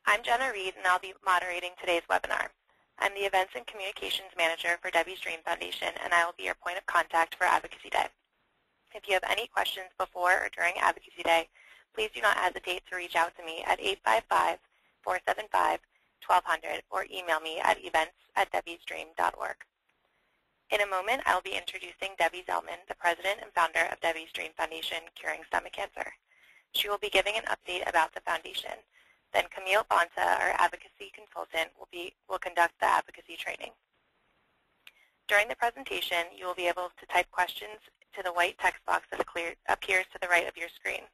I'm Jenna Reed, and I'll be moderating today's webinar. I'm the Events and Communications Manager for Debbie's Dream Foundation, and I will be your point of contact for Advocacy Day. If you have any questions before or during Advocacy Day, please do not hesitate to reach out to me at 855-475-1200 or email me at events@debbiesdream.org. In a moment, I will be introducing Debbie Zalman, the President and Founder of Debbie's Dream Foundation Curing Stomach Cancer. She will be giving an update about the foundation. Then Camille Bonta, our advocacy consultant, will conduct the advocacy training. During the presentation, you will be able to type questions to the white text box that appears to the right of your screen.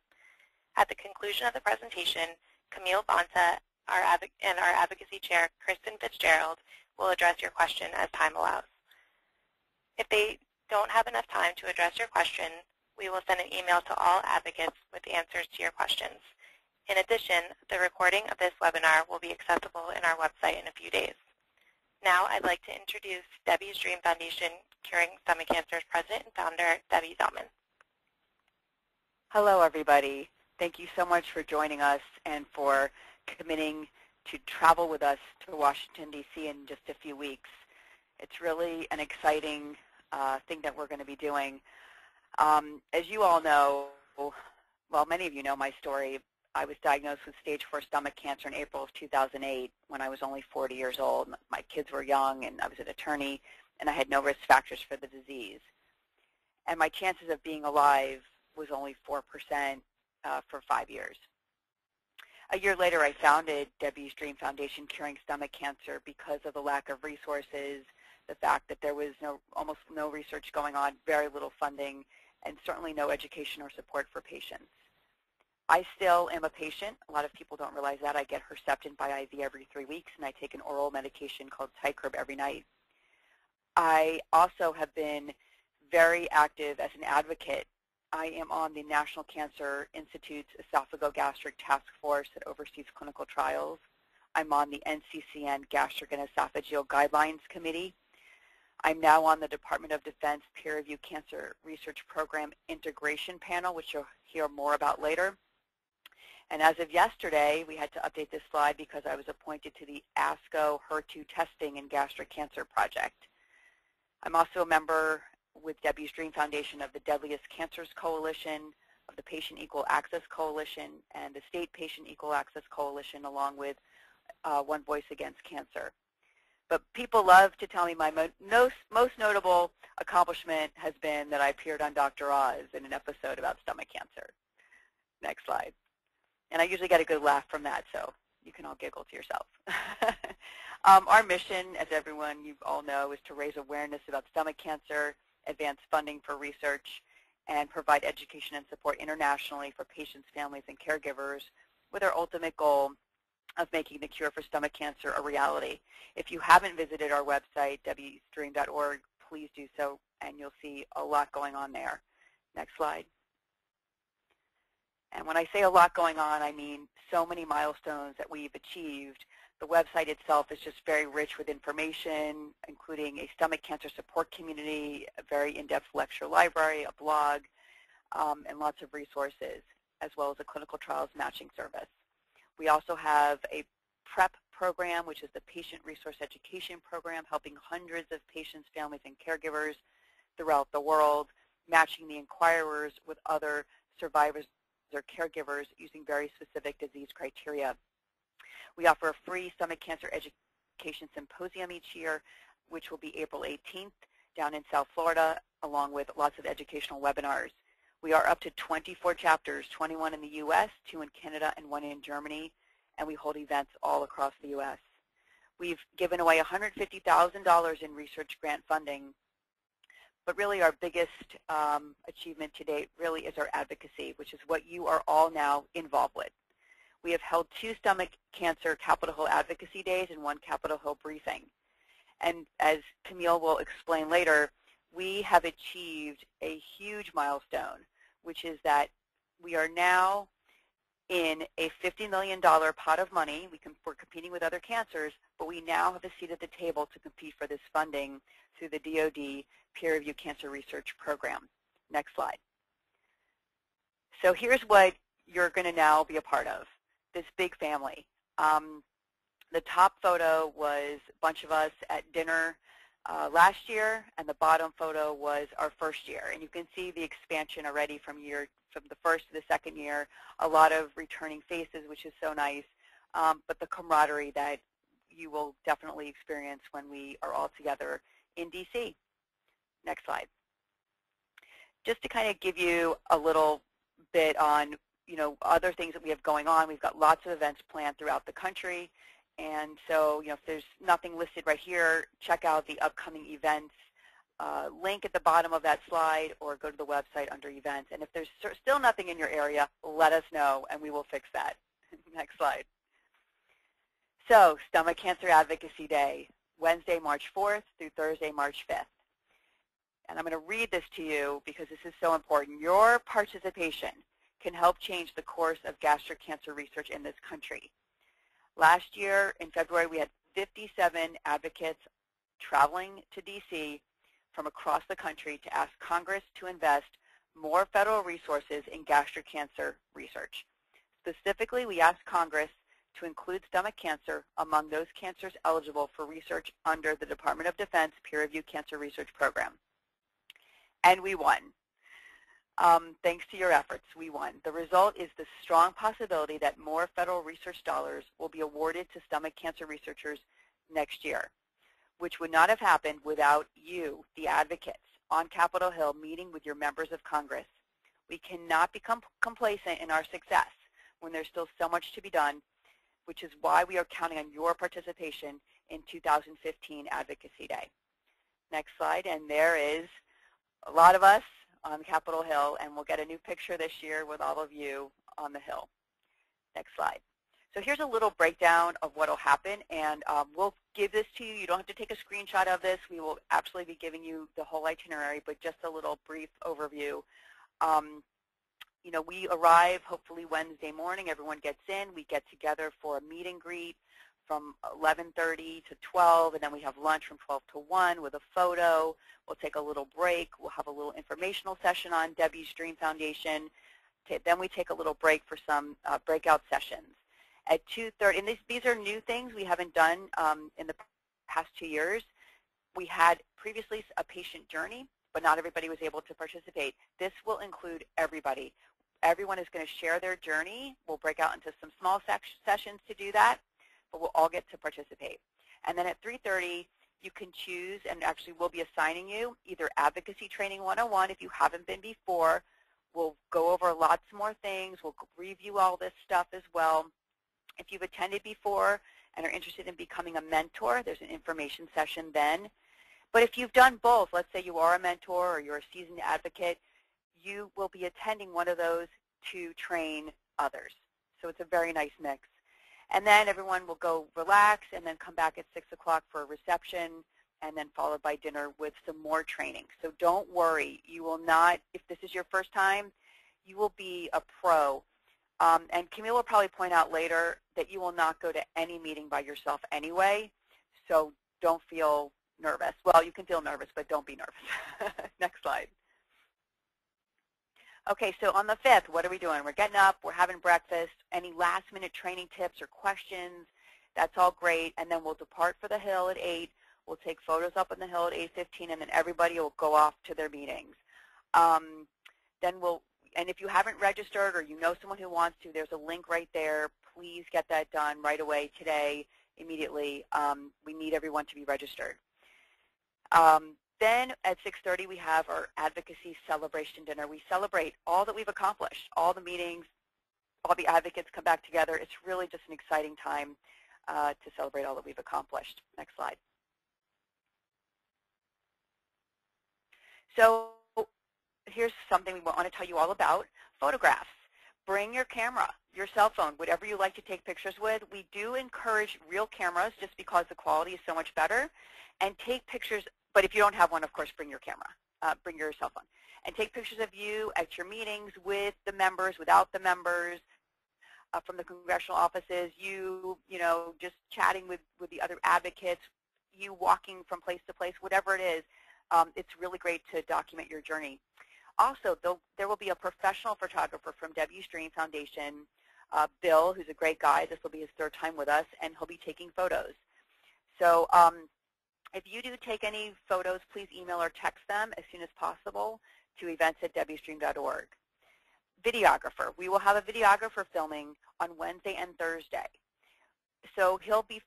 At the conclusion of the presentation, Camille Bonta and our advocacy chair, Kristen Fitzgerald, will address your question as time allows. If they don't have enough time to address your question, we will send an email to all advocates with the answers to your questions. In addition, the recording of this webinar will be accessible in our website in a few days. Now I'd like to introduce Debbie's Dream Foundation Curing Stomach Cancer's President and Founder, Debbie Zalman. Hello, everybody. Thank you so much for joining us and for committing to travel with us to Washington, D.C. in just a few weeks. It's really an exciting thing that we're going to be doing. As you all know, well, many of you know my story. I was diagnosed with stage 4 stomach cancer in April of 2008 when I was only 40 years old. My kids were young, and I was an attorney, and I had no risk factors for the disease. And my chances of being alive was only 4% for 5 years. A year later, I founded Debbie's Dream Foundation Curing Stomach Cancer because of the lack of resources, the fact that there was almost no research going on, very little funding, and certainly no education or support for patients. I still am a patient. A lot of people don't realize that. I get Herceptin by IV every 3 weeks, and I take an oral medication called Tykerb every night. I also have been very active as an advocate. I am on the National Cancer Institute's esophagogastric task force that oversees clinical trials. I'm on the NCCN Gastric and Esophageal Guidelines Committee. I'm now on the Department of Defense Peer Review Cancer Research Program Integration Panel, which you'll hear more about later. And as of yesterday, we had to update this slide because I was appointed to the ASCO HER2 Testing and Gastric Cancer Project. I'm also a member with Debbie's Dream Foundation of the Deadliest Cancers Coalition, of the Patient Equal Access Coalition, and the State Patient Equal Access Coalition, along with One Voice Against Cancer. But people love to tell me my most notable accomplishment has been that I appeared on Dr. Oz in an episode about stomach cancer. Next slide. And I usually get a good laugh from that, so you can all giggle to yourself. Our mission, as everyone you all know, is to raise awareness about stomach cancer, advance funding for research, and provide education and support internationally for patients, families, and caregivers with our ultimate goal of making the cure for stomach cancer a reality. If you haven't visited our website, debbiesdream.org, please do so, and you'll see a lot going on there. Next slide. And when I say a lot going on, I mean so many milestones that we've achieved. The website itself is just very rich with information, including a stomach cancer support community, a very in-depth lecture library, a blog, and lots of resources, as well as a clinical trials matching service. We also have a PrEP program, which is the Patient Resource Education Program, helping hundreds of patients, families, and caregivers throughout the world, matching the inquirers with other survivors or caregivers using very specific disease criteria. We offer a free stomach cancer education symposium each year, which will be April 18th down in South Florida, along with lots of educational webinars. We are up to 24 chapters, 21 in the U.S., 2 in Canada, and 1 in Germany, and we hold events all across the U.S. We've given away $150,000 in research grant funding, but really our biggest achievement to date really is our advocacy, which is what you are all now involved with. We have held 2 stomach cancer Capitol Hill Advocacy Days and 1 Capitol Hill briefing. And as Camille will explain later, we have achieved a huge milestone, which is that we are now in a $50 million pot of money. We're competing with other cancers, but we now have a seat at the table to compete for this funding through the DoD Peer Review Cancer Research Program. Next slide. So here's what you're going to now be a part of, this big family. The top photo was a bunch of us at dinner last year, and the bottom photo was our first year. And you can see the expansion already from the first to the second year, a lot of returning faces, which is so nice, but the camaraderie that you will definitely experience when we are all together in DC. Next slide. Just to kind of give you a little bit on, other things that we have going on. We've got lots of events planned throughout the country. And so, if there's nothing listed right here, check out the upcoming events link at the bottom of that slide, or go to the website under events. And if there's still nothing in your area, let us know, and we will fix that. Next slide. So, Stomach Cancer Advocacy Day, Wednesday, March 4th through Thursday, March 5th. And I'm going to read this to you because this is so important. Your participation can help change the course of gastric cancer research in this country. Last year, in February, we had 57 advocates traveling to D.C. from across the country to ask Congress to invest more federal resources in gastric cancer research. Specifically, we asked Congress to include stomach cancer among those cancers eligible for research under the Department of Defense peer-reviewed cancer research program. And we won. Thanks to your efforts, we won. The result is the strong possibility that more federal research dollars will be awarded to stomach cancer researchers next year, which would not have happened without you, the advocates, on Capitol Hill meeting with your members of Congress. We cannot become complacent in our success when there's still so much to be done, which is why we are counting on your participation in 2015 Advocacy Day. Next slide, and there is a lot of us on Capitol Hill, and we'll get a new picture this year with all of you on the Hill. Next slide. So here's a little breakdown of what will happen, and we'll give this to you. You don't have to take a screenshot of this. We will absolutely be giving you the whole itinerary, but just a little brief overview. We arrive hopefully Wednesday morning. Everyone gets in. We get together for a meet and greet from 11:30 to 12, and then we have lunch from 12 to 1 with a photo. We'll take a little break. We'll have a little informational session on Debbie's Dream Foundation. Then we take a little break for some breakout sessions. At 2:30, and these are new things we haven't done in the past 2 years. We had previously a patient journey, but not everybody was able to participate. This will include everybody. Everyone is going to share their journey. We'll break out into some small sessions to do that, but we'll all get to participate. And then at 3:30, you can choose, and actually we'll be assigning you either Advocacy Training 101 if you haven't been before. We'll go over lots more things. We'll review all this stuff as well. If you've attended before and are interested in becoming a mentor, there's an information session then. But if you've done both, let's say you are a mentor or you're a seasoned advocate, you will be attending one of those to train others. So it's a very nice mix. And then everyone will go relax and then come back at 6 o'clock for a reception, and then followed by dinner with some more training. So don't worry. You will not, if this is your first time, you will be a pro. And Camille will probably point out later that you will not go to any meeting by yourself anyway, so don't feel nervous. Well, you can feel nervous, but don't be nervous. Next slide. Okay, so on the 5th, what are we doing? We're getting up, we're having breakfast. Any last-minute training tips or questions, that's all great. And then we'll depart for the Hill at 8. We'll take photos up on the Hill at 8:15, and then everybody will go off to their meetings. And if you haven't registered or you know someone who wants to, there's a link right there. Please get that done right away today, immediately. We need everyone to be registered. Then at 6:30, we have our Advocacy Celebration Dinner. We celebrate all that we've accomplished, all the meetings, all the advocates come back together. It's really just an exciting time to celebrate all that we've accomplished. Next slide. So here's something we want to tell you all about, photographs. Bring your camera, your cell phone, whatever you like to take pictures with. We do encourage real cameras just because the quality is so much better. And take pictures, but if you don't have one, of course, bring your camera, bring your cell phone. And take pictures of you at your meetings with the members, without the members, from the congressional offices, you know, just chatting with the other advocates, you walking from place to place, whatever it is. It's really great to document your journey. Also, there will be a professional photographer from Debbie's Dream Foundation Bill, who's a great guy. This will be his third time with us, and he'll be taking photos. So if you do take any photos, please email or text them as soon as possible to events@debbiesdream.org. Videographer. We will have a videographer filming on Wednesday and Thursday. So he'll be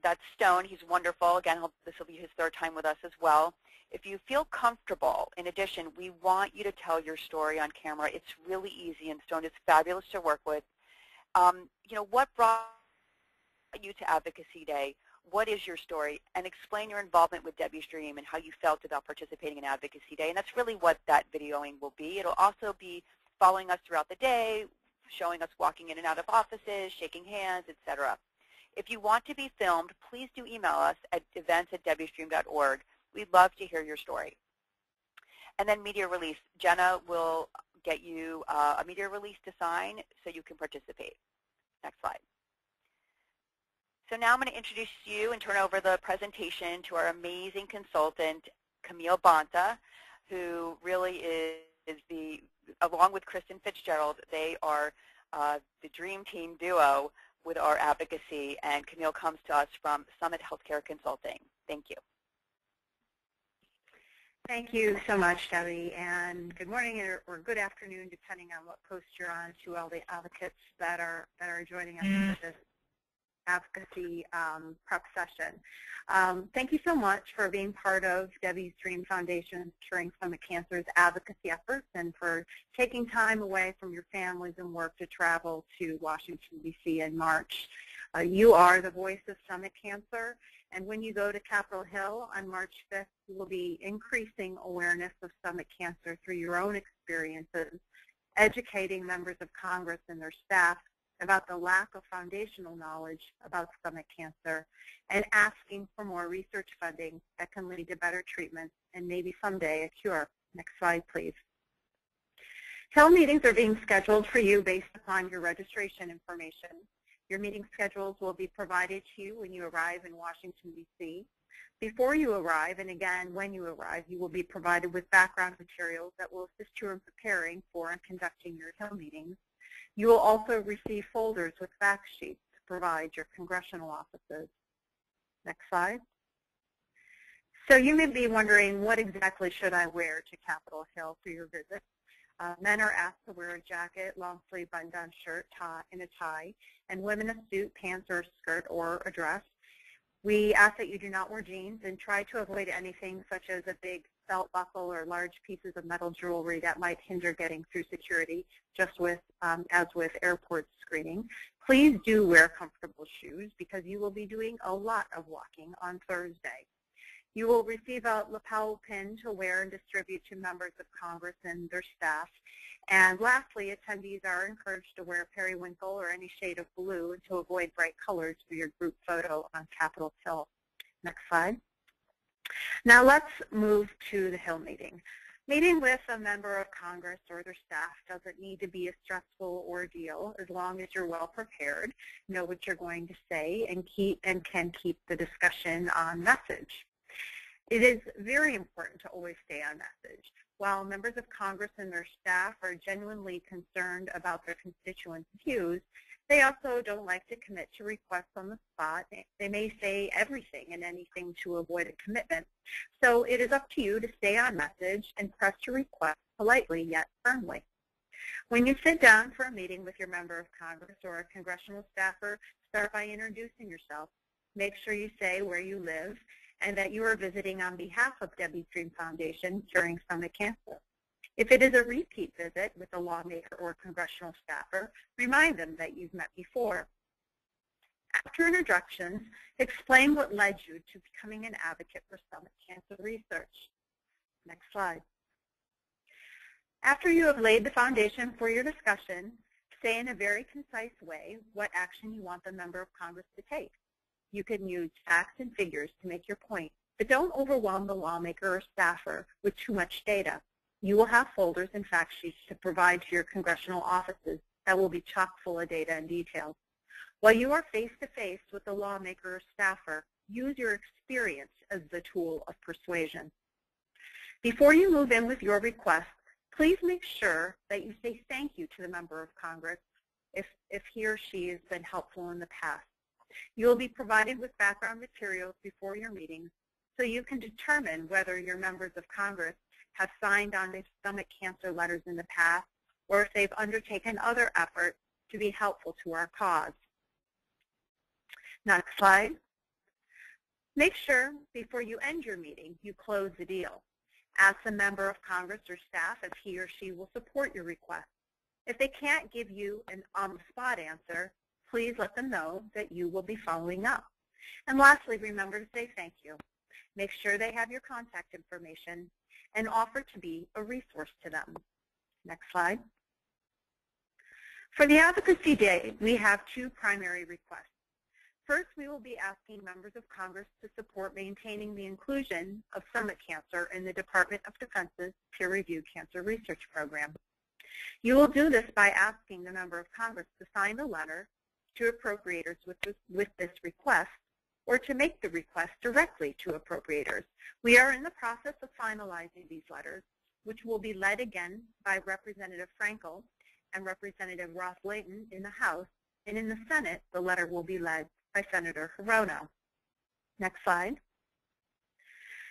that's Stone. He's wonderful. Again, this will be his third time with us as well. If you feel comfortable, in addition, we want you to tell your story on camera. It's really easy, and Stone is fabulous to work with. What brought you to Advocacy Day? What is your story? And explain your involvement with Debbie's Dream and how you felt about participating in Advocacy Day. And that's really what that videoing will be. It'll also be following us throughout the day, showing us walking in and out of offices, shaking hands, etc. If you want to be filmed, please do email us at events@debbiesdream.org. We'd love to hear your story. And then media release. Jenna will get you a media release to sign so you can participate. Next slide. So now I'm going to introduce you and turn over the presentation to our amazing consultant, Camille Bonta, who really is along with Kristen Fitzgerald, they are the dream team duo with our advocacy, and Camille comes to us from Summit Healthcare Consulting. Thank you. Thank you so much, Debbie, and good morning or good afternoon, depending on what post you're on, to all the advocates that are joining us for this advocacy prep session. Thank you so much for being part of Debbie's Dream Foundation's Curing Stomach Cancer's advocacy efforts, and for taking time away from your families and work to travel to Washington, D.C. in March. You are the voice of stomach cancer, and when you go to Capitol Hill on March 5th, you will be increasing awareness of stomach cancer through your own experiences, educating members of Congress and their staff about the lack of foundational knowledge about stomach cancer, and asking for more research funding that can lead to better treatments and maybe someday a cure. Next slide, please. Hill meetings are being scheduled for you based upon your registration information. Your meeting schedules will be provided to you when you arrive in Washington, D.C. Before you arrive, and again when you arrive, you will be provided with background materials that will assist you in preparing for and conducting your Hill meetings. You will also receive folders with fact sheets to provide your congressional offices. Next slide. So you may be wondering, what exactly should I wear to Capitol Hill for your visit? Men are asked to wear a jacket, long sleeve button-down shirt, tie, and a tie, and women a suit, pants, or a skirt, or a dress. We ask that you do not wear jeans and try to avoid anything such as a big belt buckle or large pieces of metal jewelry that might hinder getting through security, just with as with airport screening. Please do wear comfortable shoes because you will be doing a lot of walking on Thursday. You will receive a lapel pin to wear and distribute to members of Congress and their staff. And lastly, attendees are encouraged to wear periwinkle or any shade of blue and to avoid bright colors for your group photo on Capitol Hill. Next slide. Now let's move to the Hill meeting. Meeting with a member of Congress or their staff doesn't need to be a stressful ordeal as long as you're well prepared, know what you're going to say, and can keep the discussion on message. It is very important to always stay on message. While members of Congress and their staff are genuinely concerned about their constituents' views, they also don't like to commit to requests on the spot. They may say everything and anything to avoid a commitment. So it is up to you to stay on message and press your request politely yet firmly. When you sit down for a meeting with your member of Congress or a congressional staffer, start by introducing yourself. Make sure you say where you live and that you are visiting on behalf of Debbie's Dream Foundation Curing Stomach Cancer. If it is a repeat visit with a lawmaker or congressional staffer, remind them that you've met before. After introductions, explain what led you to becoming an advocate for stomach cancer research. Next slide. After you have laid the foundation for your discussion, say in a very concise way what action you want the member of Congress to take. You can use facts and figures to make your point, but don't overwhelm the lawmaker or staffer with too much data. You will have folders and fact sheets to provide to your congressional offices that will be chock full of data and details. While you are face-to-face with the lawmaker or staffer, use your experience as the tool of persuasion. Before you move in with your request, please make sure that you say thank you to the member of Congress if he or she has been helpful in the past. You will be provided with background materials before your meetings so you can determine whether your members of Congress have signed on to stomach cancer letters in the past or if they've undertaken other efforts to be helpful to our cause. Next slide. Make sure before you end your meeting you close the deal. Ask a member of Congress or staff if he or she will support your request. If they can't give you an on-the-spot answer, please let them know that you will be following up. And lastly, remember to say thank you. Make sure they have your contact information and offer to be a resource to them. Next slide. For the Advocacy Day, we have two primary requests. First, we will be asking members of Congress to support maintaining the inclusion of stomach cancer in the Department of Defense's peer-reviewed cancer research program. You will do this by asking the member of Congress to sign the letter to appropriators with this request, or to make the request directly to appropriators. We are in the process of finalizing these letters, which will be led again by Representative Frankel and Representative Ross-Layton in the House, and in the Senate, the letter will be led by Senator Hirono. Next slide.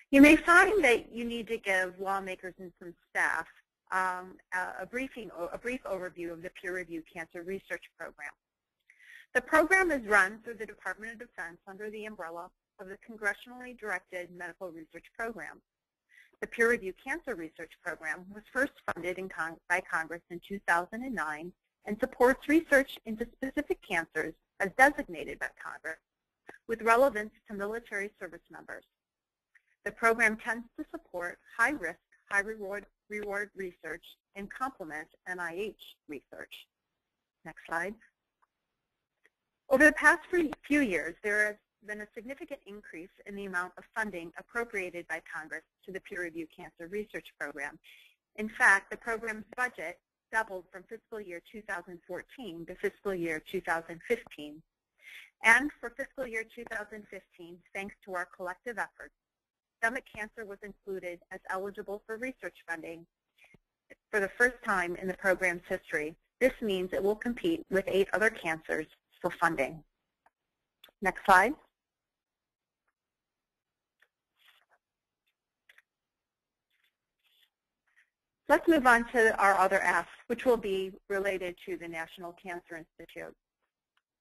You may find that you need to give lawmakers and some staff a brief overview of the peer-reviewed cancer research program. The program is run through the Department of Defense under the umbrella of the Congressionally Directed Medical Research Program. The peer-reviewed cancer research program was first funded by Congress in 2009 and supports research into specific cancers as designated by Congress with relevance to military service members. The program tends to support high-risk, high-reward research and complement NIH research. Next slide. Over the past few years, there has been a significant increase in the amount of funding appropriated by Congress to the peer-reviewed cancer research program. In fact, the program's budget doubled from fiscal year 2014 to fiscal year 2015. And for fiscal year 2015, thanks to our collective efforts, stomach cancer was included as eligible for research funding for the first time in the program's history. This means it will compete with 8 other cancers for funding. Next slide. Let's move on to our other asks, which will be related to the National Cancer Institute.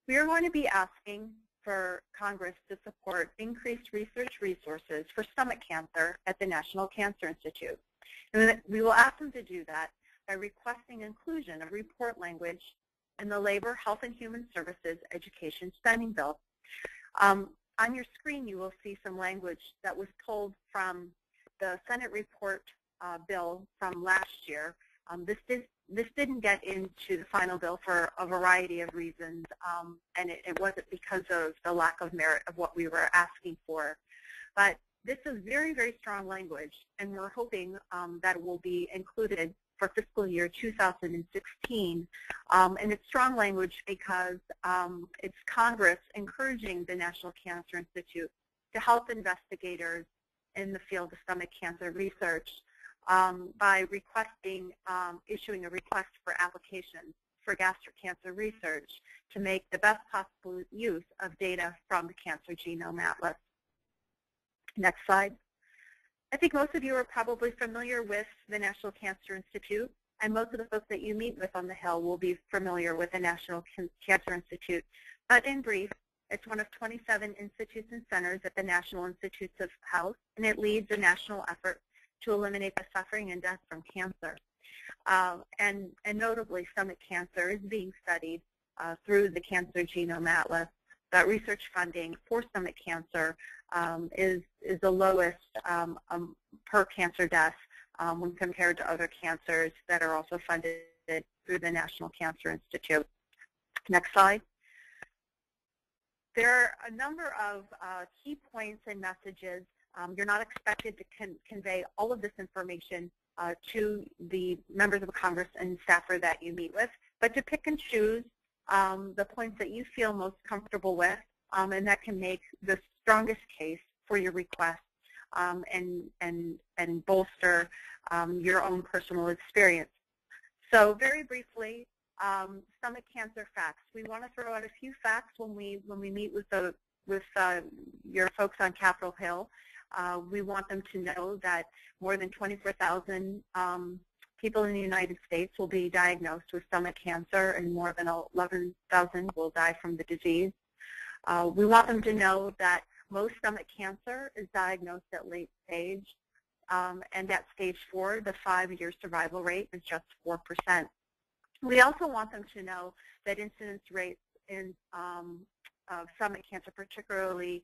We are going to be asking for Congress to support increased research resources for stomach cancer at the National Cancer Institute. And we will ask them to do that by requesting inclusion of report language in the Labor, Health and Human Services Education Spending Bill. On your screen, you will see some language that was pulled from the Senate report bill from last year. This didn't get into the final bill for a variety of reasons, and it wasn't because of the lack of merit of what we were asking for. But this is very, very strong language, and we're hoping that it will be included for fiscal year 2016. And it's strong language because it's Congress encouraging the National Cancer Institute to help investigators in the field of stomach cancer research by requesting, issuing a request for applications for gastric cancer research to make the best possible use of data from the Cancer Genome Atlas. Next slide. I think most of you are probably familiar with the National Cancer Institute, and most of the folks that you meet with on the Hill will be familiar with the National Cancer Institute. But in brief, it's one of 27 institutes and centers at the National Institutes of Health, and it leads a national effort to eliminate the suffering and death from cancer. And notably, stomach cancer is being studied through the Cancer Genome Atlas. That research funding for stomach cancer is the lowest per cancer death when compared to other cancers that are also funded through the National Cancer Institute. Next slide. There are a number of key points and messages. You're not expected to convey all of this information to the members of Congress and staffer that you meet with, but to pick and choose the points that you feel most comfortable with and that can make the strongest case for your request and bolster your own personal experience. So very briefly, stomach cancer facts. We want to throw out a few facts when we meet with your folks on Capitol Hill. We want them to know that more than 24,000 people in the United States will be diagnosed with stomach cancer, and more than 11,000 will die from the disease. We want them to know that most stomach cancer is diagnosed at late stage, and at stage 4, the 5-year survival rate is just 4%. We also want them to know that incidence rates in of stomach cancer, particularly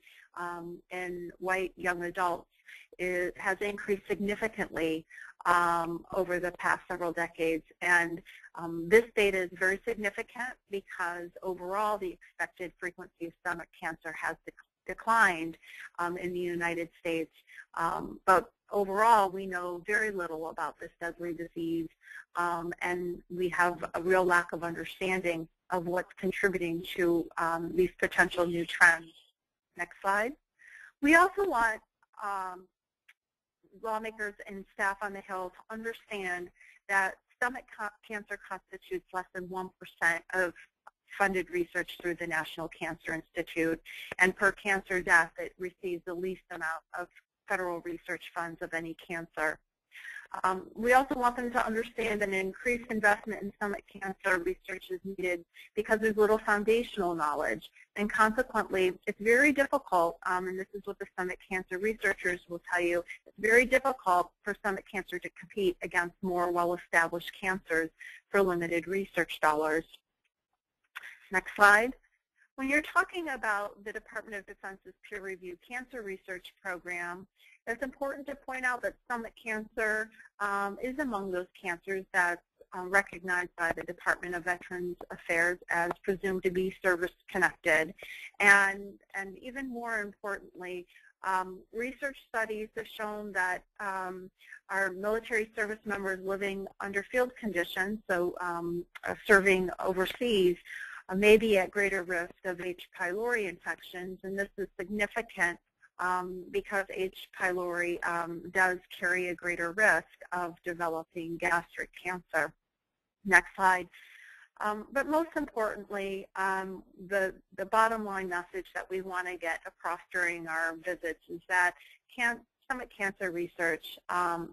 in white young adults, has increased significantly over the past several decades. And this data is very significant because overall the expected frequency of stomach cancer has declined in the United States. But overall, we know very little about this deadly disease, and we have a real lack of understanding of what's contributing to these potential new trends. Next slide. We also want lawmakers and staff on the Hill to understand that stomach cancer constitutes less than 1% of funded research through the National Cancer Institute, and per cancer death, it receives the least amount of federal research funds of any cancer. We also want them to understand that an increased investment in stomach cancer research is needed because there's little foundational knowledge, and consequently, it's very difficult, and this is what the stomach cancer researchers will tell you, it's very difficult for stomach cancer to compete against more well-established cancers for limited research dollars. Next slide. When you're talking about the Department of Defense's peer-reviewed cancer research program, it's important to point out that stomach cancer is among those cancers that's recognized by the Department of Veterans Affairs as presumed to be service-connected. And even more importantly, research studies have shown that our military service members living under field conditions, so serving overseas, may be at greater risk of H. pylori infections, and this is significant because H. pylori does carry a greater risk of developing gastric cancer. Next slide. But most importantly, the bottom line message that we want to get across during our visits is that stomach cancer research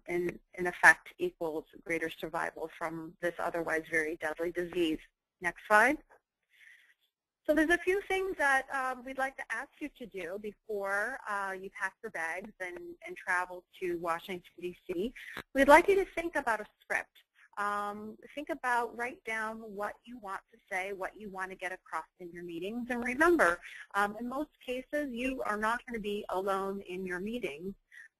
in effect equals greater survival from this otherwise very deadly disease. Next slide. So there's a few things that we'd like to ask you to do before you pack your bags and travel to Washington, D.C. We'd like you to think about a script. Write down what you want to say, what you want to get across in your meetings. And remember, in most cases, you are not going to be alone in your meetings.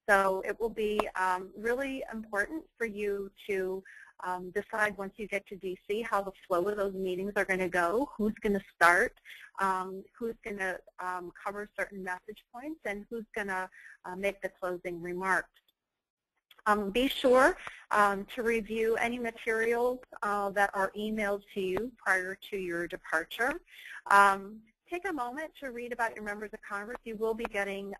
So it will be really important for you to decide once you get to D.C. how the flow of those meetings are going to go, who's going to start, who's going to cover certain message points, and who's going to make the closing remarks. Be sure to review any materials that are emailed to you prior to your departure. Take a moment to read about your members of Congress. You will be getting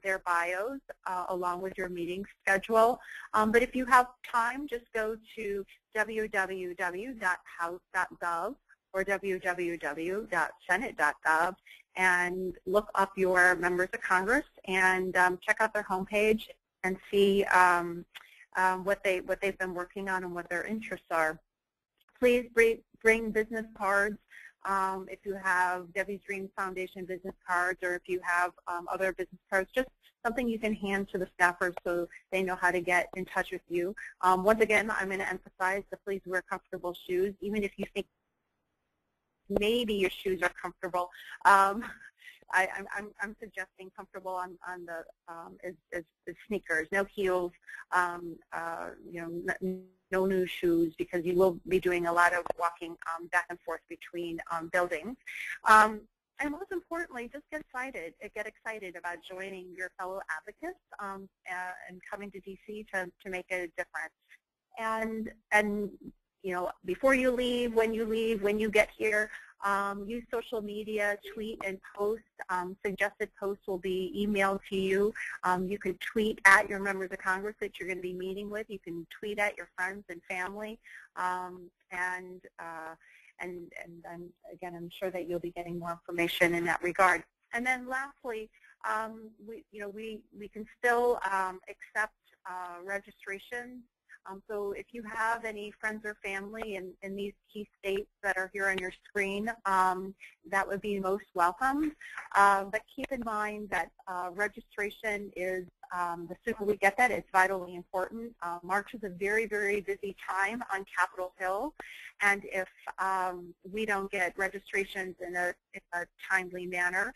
their bios along with your meeting schedule. But if you have time, just go to www.house.gov or www.senate.gov and look up your members of Congress and check out their homepage and see what they've been working on and what their interests are. Please bring business cards. If you have Debbie's Dream Foundation business cards, or if you have other business cards, just something you can hand to the staffers so they know how to get in touch with you. Once again, I'm going to emphasize to please wear comfortable shoes, even if you think maybe your shoes are comfortable. I'm suggesting comfortable on the is sneakers, no heels, no new shoes, because you will be doing a lot of walking back and forth between buildings. And most importantly, just get excited about joining your fellow advocates and coming to DC to make a difference. And before you leave, when you get here, use social media, tweet and post. Suggested posts will be emailed to you. You can tweet at your members of Congress that you're going to be meeting with. You can tweet at your friends and family. again, I'm sure that you'll be getting more information in that regard. And then lastly, we can still accept registrations. So if you have any friends or family in these key states that are here on your screen, that would be most welcome. But keep in mind that registration is, the sooner we get that, it's vitally important. March is a very, very busy time on Capitol Hill, and if we don't get registrations in a timely manner,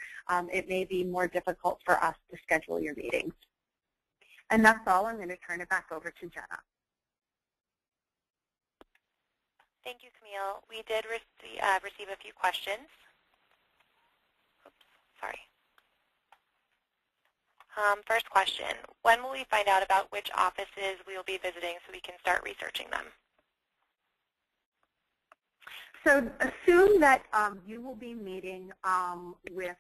it may be more difficult for us to schedule your meetings. And that's all. I'm going to turn it back over to Jenna. Thank you, Camille. We did receive a few questions. Oops, sorry. First question, when will we find out about which offices we will be visiting so we can start researching them? So assume that you will be meeting with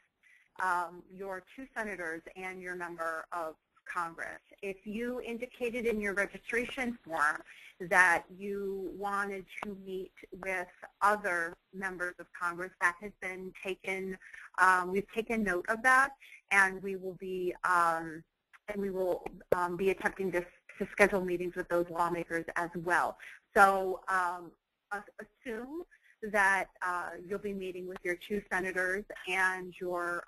your 2 senators and your member of Congress. If you indicated in your registration form that you wanted to meet with other members of Congress, that has been taken, we've taken note of that, and we will be attempting to schedule meetings with those lawmakers as well. So assume that you'll be meeting with your 2 senators and your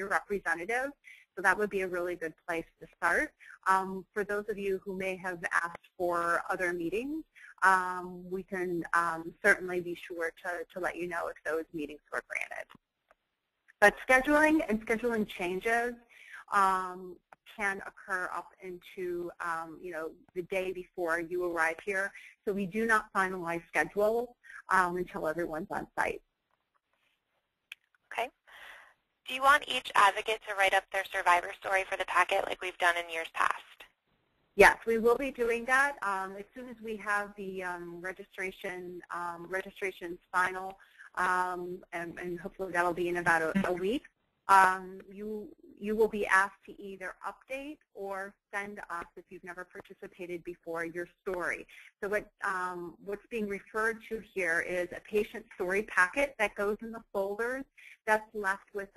representative. So that would be a really good place to start. For those of you who may have asked for other meetings, we can certainly be sure to let you know if those meetings were granted. But scheduling changes can occur up into the day before you arrive here. So we do not finalize schedules until everyone's on site. Okay. Do you want each advocate to write up their survivor story for the packet like we've done in years past? Yes, we will be doing that as soon as we have the registrations final, and hopefully that will be in about a week. You will be asked to either update or send us, if you've never participated before, your story. So what's being referred to here is a patient story packet that goes in the folders that's left with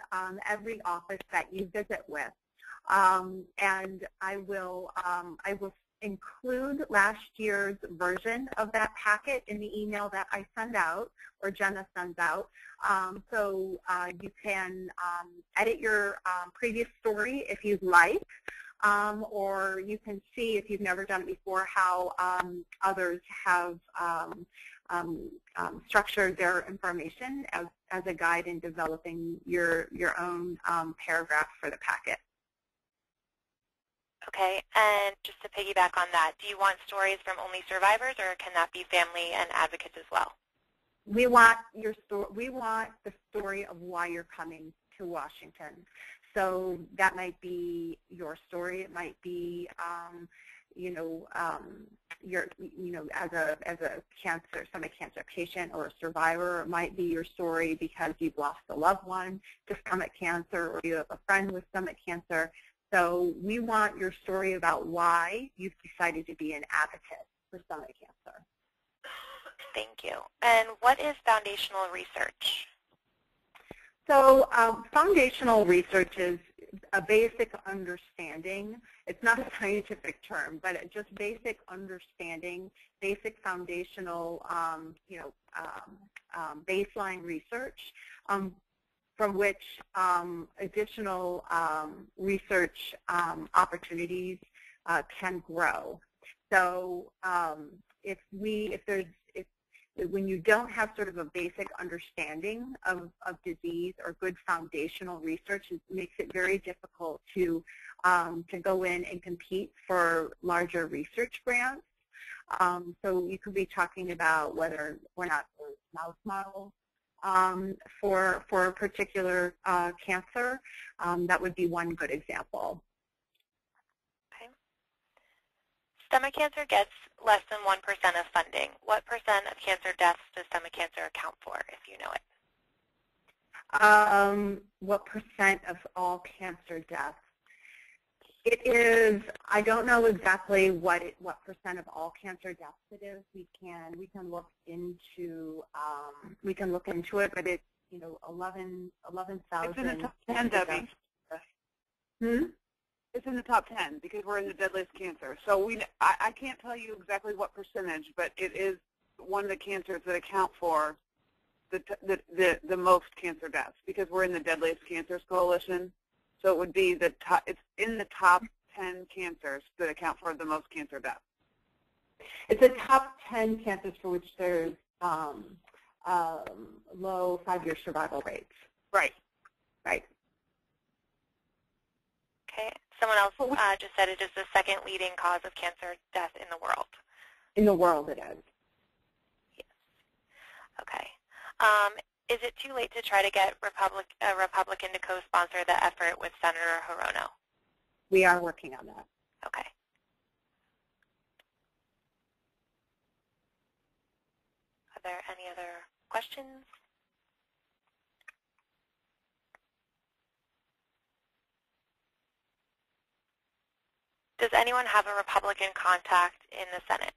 every office that you visit with. And I will include last year's version of that packet in the email that I send out, or Jenna sends out. So you can edit your previous story if you'd like, or you can see, if you've never done it before, how others have structured their information as a guide in developing your own paragraph for the packet. Okay, and just to piggyback on that, do you want stories from only survivors, or can that be family and advocates as well? We want your story. We want the story of why you're coming to Washington. So that might be your story. It might be, as a stomach cancer patient or a survivor. It might be your story because you've lost a loved one to stomach cancer, or you have a friend with stomach cancer. So we want your story about why you've decided to be an advocate for stomach cancer. Thank you. And what is foundational research? So foundational research is a basic understanding. It's not a scientific term, but just basic understanding, basic foundational, baseline research, from which additional research opportunities can grow. So when you don't have sort of a basic understanding of disease or good foundational research, it makes it very difficult to go in and compete for larger research grants. So you could be talking about whether or not there's mouse models for a particular cancer. That would be one good example. Okay. Stomach cancer gets less than 1% of funding. What % of cancer deaths does stomach cancer account for, if you know it? What % of all cancer deaths? It is. I don't know exactly what percent of all cancer deaths it is. We can look into it, but it's 11,000. It's in the top 10, Debbie. It's in the top 10 because we're in the deadliest cancer. So I can't tell you exactly what percentage, but it is one of the cancers that account for the most cancer deaths because we're in the deadliest cancers coalition. So it would be it's in the top 10 cancers that account for the most cancer deaths. It's the top 10 cancers for which there's low 5-year survival rates. Right. Right. Okay. Someone else just said it is the second leading cause of cancer death in the world. In the world it is. Yes. Okay. Is it too late to try to get a Republican to co-sponsor the effort with Senator Hirono? We are working on that. Okay. Are there any other questions? Does anyone have a Republican contact in the Senate?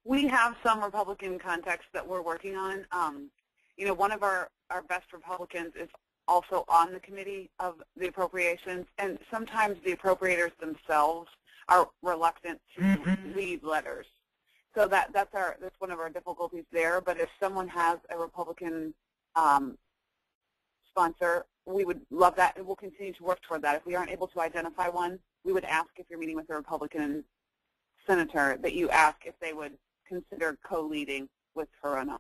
We have some Republican contacts that we're working on. One of our best Republicans is also on the committee of the appropriations, and sometimes the appropriators themselves are reluctant to lead letters. So that's one of our difficulties there. But if someone has a Republican sponsor, we would love that, and we'll continue to work toward that. If we aren't able to identify one, we would ask if you're meeting with a Republican senator that you ask if they would consider co-leading with Hirono.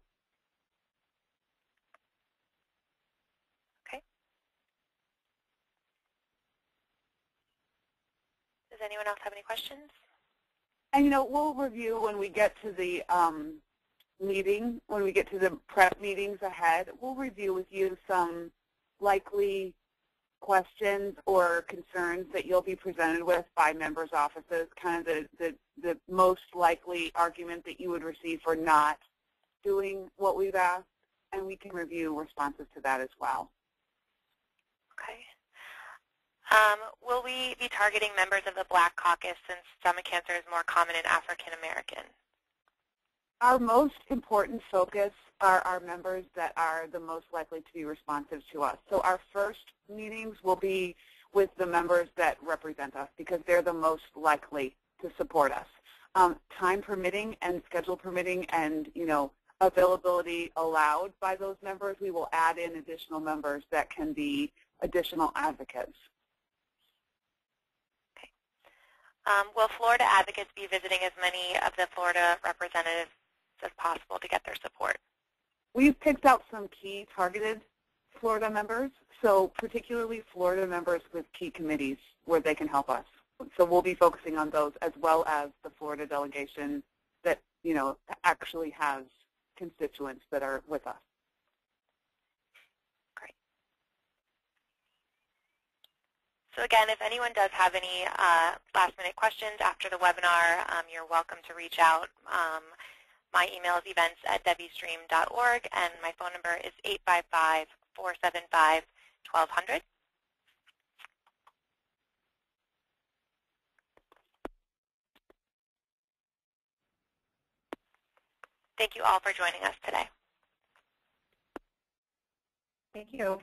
Okay. Does anyone else have any questions? And we'll review when we get to the meeting, when we get to the prep meetings ahead, we'll review with you some likely questions or concerns that you'll be presented with by members' offices, kind of the most likely argument that you would receive for not doing what we've asked, and we can review responses to that as well. Okay. Will we be targeting members of the Black Caucus since stomach cancer is more common in African American? Our most important focus are our members that are the most likely to be responsive to us. So our first meetings will be with the members that represent us because they're the most likely to support us. Time permitting and schedule permitting and, availability allowed by those members, we will add in additional members that can be additional advocates. Okay. Will Florida advocates be visiting as many of the Florida representatives as possible to get their support? We've picked out some key targeted Florida members, so particularly Florida members with key committees where they can help us. So we'll be focusing on those as well as the Florida delegation that, actually has constituents that are with us. Great. So again, if anyone does have any last-minute questions after the webinar, you're welcome to reach out. My email is events@debbystream.org, and my phone number is 855-475-1200. Thank you all for joining us today. Thank you.